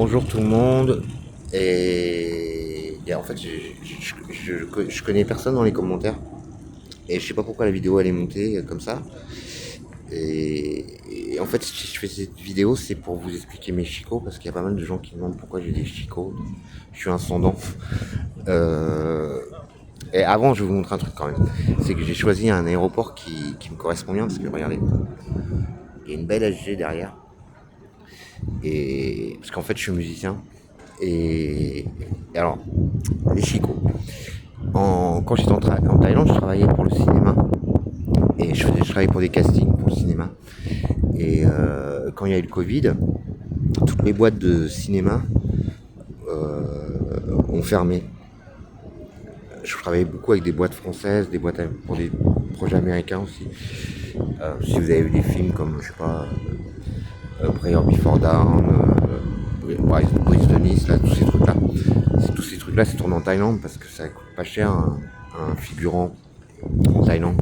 Bonjour tout le monde. En fait, je connais personne dans les commentaires. Et je sais pas pourquoi la vidéo elle est montée comme ça. Et en fait, si je fais cette vidéo, c'est pour vous expliquer mes chicots. Parce qu'il y a pas mal de gens qui me demandent pourquoi j'ai des chicots. Je suis ascendant. Euh, et avant, je vais vous montrer un truc quand même. C'est que j'ai choisi un aéroport qui me correspond bien. Parce que regardez, il y a une belle SG derrière. Et parce qu'en fait, je suis musicien. Et alors, les chicots. Quand j'étais en Thaïlande, je travaillais pour le cinéma. Et je travaillais pour des castings pour le cinéma. Et quand il y a eu le Covid, toutes les boîtes de cinéma ont fermé. Je travaillais beaucoup avec des boîtes françaises, des boîtes pour des projets américains aussi. Si vous avez vu des films comme, je sais pas, Prayer Before Dawn, Brise de Nice, là, tous ces trucs-là, c'est tourné en Thaïlande parce que ça coûte pas cher un figurant en Thaïlande.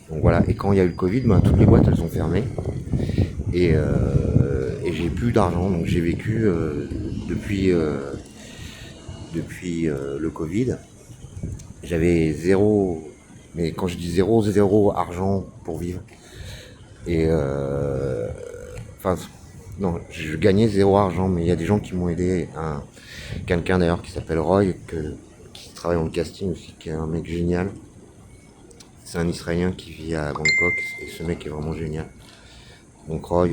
Donc voilà, et quand il y a eu le Covid, ben, toutes les boîtes elles ont fermé et j'ai plus d'argent, donc j'ai vécu depuis le Covid. J'avais zéro, mais quand je dis zéro, zéro argent pour vivre. Et enfin, non, je gagnais zéro argent, mais il y a des gens qui m'ont aidé. Quelqu'un d'ailleurs qui s'appelle Roy, qui travaille dans le casting aussi, qui est un mec génial. C'est un Israélien qui vit à Bangkok et ce mec est vraiment génial. Donc Roy,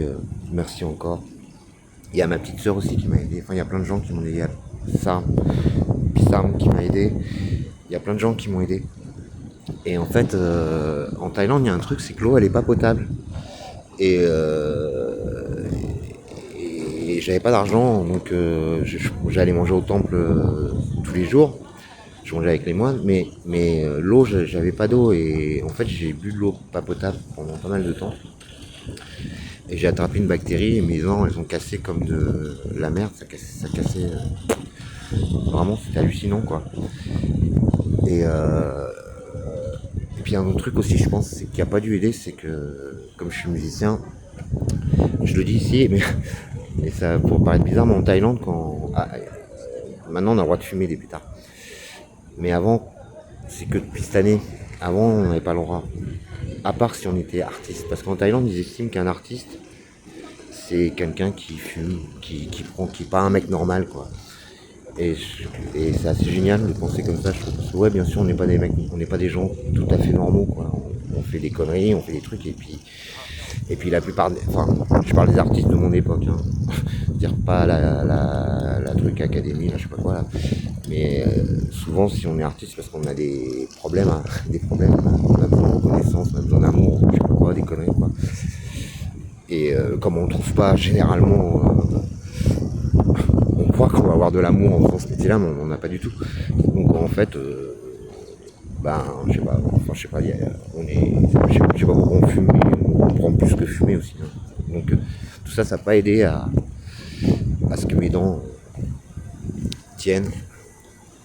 merci encore. Il y a ma petite sœur aussi qui m'a aidé. Enfin, il y a plein de gens qui m'ont aidé. Il y a Sam qui m'a aidé. Il y a plein de gens qui m'ont aidé. Et en fait, en Thaïlande, il y a un truc, c'est que l'eau, elle est pas potable. Et, et j'avais pas d'argent, donc j'allais manger au temple tous les jours. Je mangeais avec les moines, mais l'eau, j'avais pas d'eau. Et en fait, j'ai bu de l'eau pas potable pendant pas mal de temps. Et j'ai attrapé une bactérie et mes dents elles ont cassé comme de la merde, ça cassait. Vraiment c'était hallucinant quoi. Et, euh, et puis un autre truc aussi je pense c'est qu'il n'y a pas dû aider, c'est que comme je suis musicien, je le dis ici, mais ça pour paraître bizarre, mais en Thaïlande maintenant on a le droit de fumer des pétards. Mais avant, c'est que depuis cette année, avant on n'avait pas le droit. À part si on était artiste. Parce qu'en Thaïlande ils estiment qu'un artiste c'est quelqu'un qui fume, qui est pas un mec normal quoi. Et, et c'est assez génial de penser comme ça, je trouve. Parce que ouais, bien sûr, on n'est pas des mecs, on n'est pas des gens tout à fait normaux quoi. On fait des conneries, on fait des trucs et puis la plupart, enfin, je parle des artistes de mon époque, hein. C'est-à-dire pas la truc académie, là, je sais pas quoi là. Mais souvent, si on est artiste, parce qu'on a des problèmes, hein, des problèmes, on a besoin de reconnaissance, on a besoin d'amour, je sais pas quoi, des conneries quoi. Et comme on trouve pas généralement, on croit qu'on va avoir de l'amour en faisant ce métier-là, mais on n'a pas du tout. Donc en fait, ben je sais pas, enfin je sais pas, on est, je sais pas pourquoi on fume, mais on prend plus que fumer aussi, hein. Donc tout ça, ça n'a pas aidé à ce que mes dents tiennent.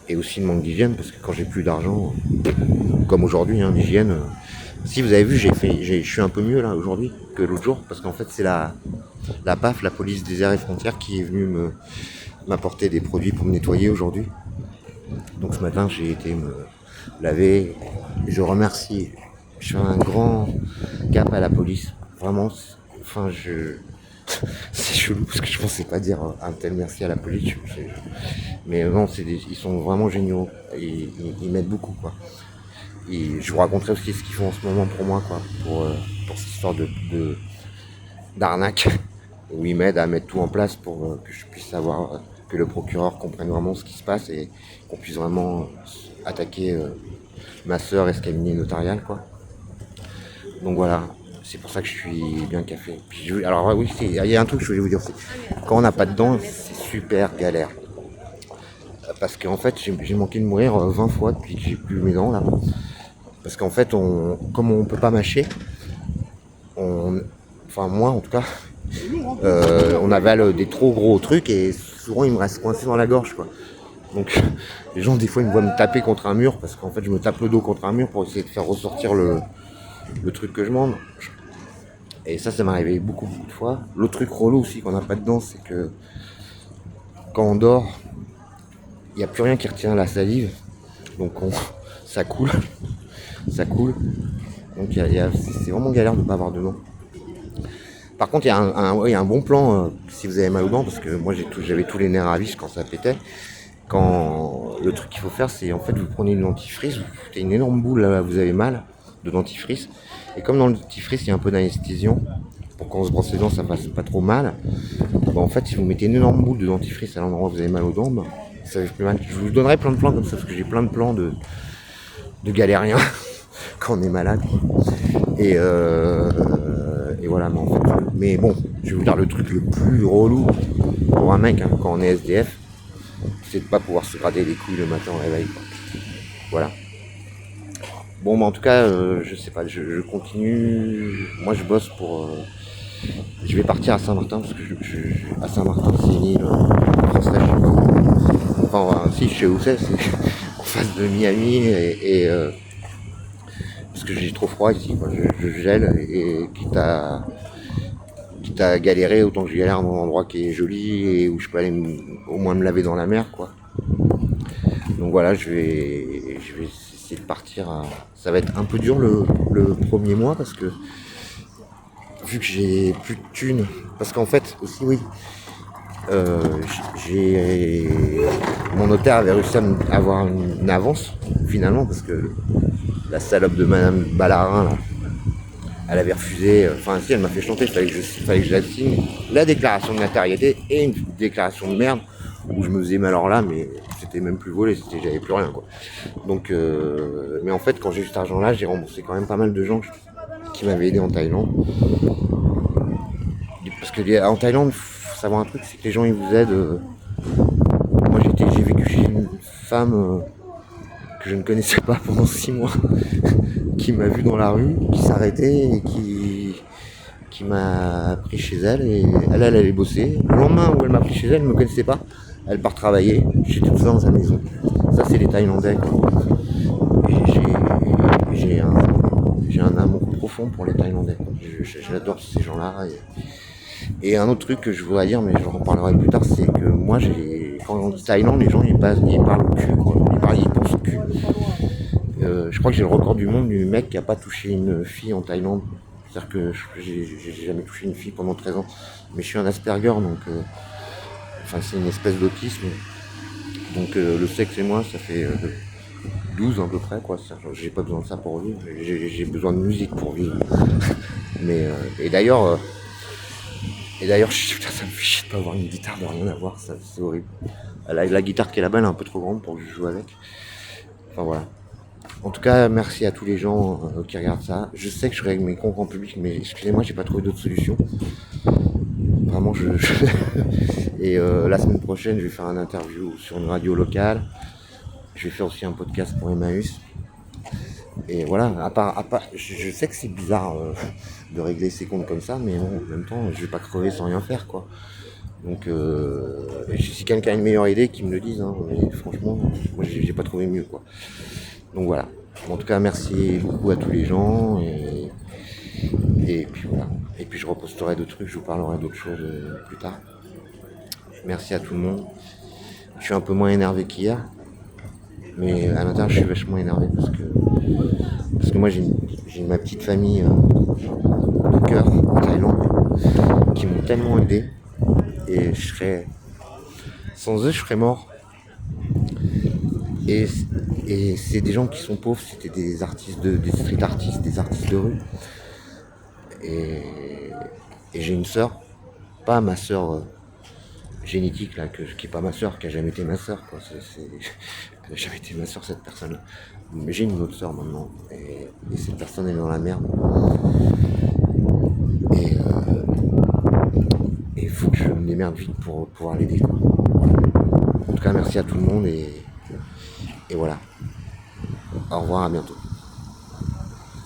Et aussi le manque d'hygiène, parce que quand j'ai plus d'argent, comme aujourd'hui, hein, l'hygiène. Si vous avez vu, je suis un peu mieux là aujourd'hui que l'autre jour, parce qu'en fait c'est la PAF, la police des airs et frontières, qui est venue m'apporter des produits pour me nettoyer aujourd'hui. Donc ce matin j'ai été me laver. Je remercie. Je fais un grand cap à la police. Vraiment, enfin c'est chelou parce que je pensais pas dire un tel merci à la police. Mais non, ils sont vraiment géniaux. Ils m'aident beaucoup quoi. Et je vous raconterai aussi ce qu'ils font en ce moment pour moi quoi, pour cette histoire d'arnaque où ils m'aident à mettre tout en place pour que je puisse savoir que le procureur comprenne vraiment ce qui se passe et qu'on puisse vraiment attaquer ma sœur et ce cabinet notarial quoi. Donc voilà, c'est pour ça que je suis bien café. Puis alors oui, il y a un truc que je voulais vous dire aussi. Quand on n'a pas de dents, c'est super galère. Parce qu'en fait, j'ai manqué de mourir 20 fois depuis que j'ai plus mes dents là. Parce qu'en fait, comme on peut pas mâcher, enfin moi en tout cas, on avale des trop gros trucs et souvent il me reste coincé dans la gorge quoi. Donc les gens des fois ils me voient me taper contre un mur parce qu'en fait je me tape le dos contre un mur pour essayer de faire ressortir le truc que je mange. Et ça m'est arrivé beaucoup de fois. L'autre truc relou aussi qu'on n'a pas dedans, c'est que quand on dort, il n'y a plus rien qui retient la salive, donc ça coule, ça coule. Donc c'est vraiment galère de ne pas avoir de dents. Par contre, il y a un bon plan si vous avez mal aux dents, parce que moi j'avais tous les nerfs à vis quand ça pétait. Le truc qu'il faut faire, c'est en fait vous prenez une dentifrice, vous foutez une énorme boule là où vous avez mal de dentifrice, et comme dans le dentifrice il y a un peu d'anesthésion pour quand on se brosse les dents ça fasse pas trop mal, en fait si vous mettez une énorme boule de dentifrice à l'endroit où vous avez mal aux dents, ça fait plus mal. Je vous donnerai plein de plans comme ça, parce que j'ai plein de plans de galériens quand on est malade. Et voilà, mais bon, je vais vous dire le truc le plus relou pour un mec quand on est SDF, c'est de pas pouvoir se gratter les couilles le matin au réveil, quoi. Voilà. Bon, en tout cas, je sais pas, je continue. Moi, je bosse pour. Je vais partir à Saint-Martin, parce que à Saint-Martin, c'est une île française, je sais pas. Enfin, si, je sais où c'est en face de Miami, et parce que j'ai trop froid ici, quoi. Je gèle, et quitte à galérer, autant que je galère dans un endroit qui est joli et où je peux aller au moins me laver dans la mer, quoi. Donc voilà, je vais essayer de partir. Ça va être un peu dur le premier mois, parce que vu que j'ai plus de thunes, parce qu'en fait aussi oui, mon notaire avait réussi à avoir une avance finalement, parce que la salope de Madame Ballarin là, elle avait refusé, enfin si, elle m'a fait chanter, il fallait que je la signe, la déclaration de notoriété et une déclaration de merde où je me faisais, mais alors là, mais c'était même plus volé, j'avais plus rien, quoi. Donc, mais en fait, quand j'ai eu cet argent-là, j'ai remboursé quand même pas mal de gens qui m'avaient aidé en Thaïlande. Parce que en Thaïlande, faut savoir un truc, c'est que les gens ils vous aident. Moi j'ai vécu chez une femme que je ne connaissais pas pendant 6 mois, qui m'a vu dans la rue, qui s'arrêtait et qui m'a pris chez elle, et elle allait bosser. Le lendemain où elle m'a pris chez elle, elle ne me connaissait pas. Elle part travailler, j'étais tout seul dans sa maison. Ça c'est les Thaïlandais, quoi. J'ai un amour profond pour les Thaïlandais. J'adore ces gens-là. Et un autre truc que je voudrais dire, mais j'en reparlerai plus tard, c'est que moi, quand on dit Thaïlande, les gens ils parlent au cul, quoi. Ils pensent au cul. Je crois que j'ai le record du monde du mec qui a pas touché une fille en Thaïlande. C'est-à-dire que j'ai jamais touché une fille pendant 13 ans. Mais je suis un Asperger, donc c'est une espèce d'autisme. Donc le sexe et moi, ça fait 12 à peu près, quoi. J'ai pas besoin de ça pour vivre. J'ai besoin de musique pour vivre. Mais et d'ailleurs, putain, ça me fait chier de pas avoir une guitare, de rien avoir, ça, c'est horrible. La guitare qui est là-bas, elle est un peu trop grande pour que je joue avec. Enfin voilà. En tout cas, merci à tous les gens qui regardent ça. Je sais que je règle mes comptes en public, mais excusez-moi, j'ai pas trouvé d'autre solution. Vraiment, Et la semaine prochaine, je vais faire un interview sur une radio locale. Je vais faire aussi un podcast pour Emmaüs. Et voilà, à part, je sais que c'est bizarre de régler ses comptes comme ça, mais bon, en même temps, je vais pas crever sans rien faire, quoi. Donc, si quelqu'un a une meilleure idée, qu'il me le dise, hein, mais franchement, moi, j'ai pas trouvé mieux, quoi. Donc voilà. En tout cas, merci beaucoup à tous les gens, et puis voilà. Et puis je reposterai d'autres trucs, je vous parlerai d'autres choses plus tard. Merci à tout le monde. Je suis un peu moins énervé qu'hier, mais à l'intérieur, je suis vachement énervé parce que moi, j'ai ma petite famille de cœur en Thaïlande qui m'ont tellement aidé, et sans eux, je serais mort. Et c'est des gens qui sont pauvres, c'était des artistes, des street artistes, des artistes de rue. Et j'ai une sœur, pas ma sœur génétique là, qui est pas ma sœur, qui a jamais été ma sœur, quoi. Elle a jamais été ma sœur, cette personne-là. Mais j'ai une autre sœur maintenant, et cette personne elle est dans la merde. Et il faut que je me démerde vite pour pouvoir l'aider, quoi. En tout cas, merci à tout le monde, et voilà. Au revoir, à bientôt.